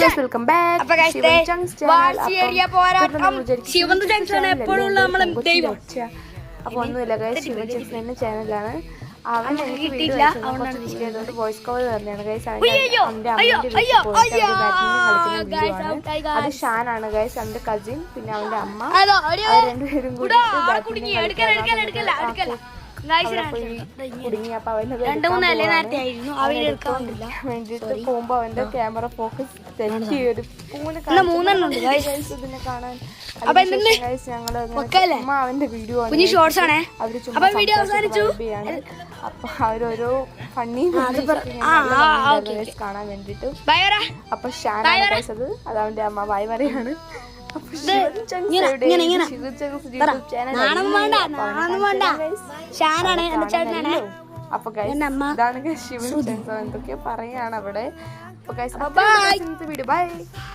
Welcome back അപ്പൊ ഒന്നുമില്ല guys, Shivan ജംഗ്ഷന്റെ ചാനലാണ്. അവൻ എനിക്ക് വീഡിയോ അയച്ചതുകൊണ്ട് വോയിസ് കവർ തന്നെയാണ് ഗൈസ്. അവന്റെ അമ്മേന്റെ വീട്ടിൽ പോയിട്ട് അവര് ബാഡ്മിന്റൺ കളിക്കുന്ന വീഡിയോ ആണ്. അത് ഷാനാണ് ഗൈസ്, അവന്റെ കസിൻ, പിന്നെ അവന്റെ അമ്മ, അവർ രണ്ടുപേരും കൂടി കുടുങ്ങി. അപ്പൊ അവനത് വേണ്ടിട്ട് പോകുമ്പോ അവന്റെ ക്യാമറ ഫോക്കസ് തെറ്റി ഒരു പൂനെ ഇതിനെ കാണാൻ ഞങ്ങള് അവന്റെ വീഡിയോ അവര് അപ്പൊ അവരോരോ ഫണ്ണി കാണാൻ വേണ്ടിട്ട്. അപ്പൊ ഷാൻ അത് അവന്റെ അമ്മ വായി പറയാണ്. അപ്പൊ ഇതാണ് ശിവൻ എന്തൊക്കെയോ പറയാണ് അവിടെ. അപ്പൊ വീഡിയോ ബൈ.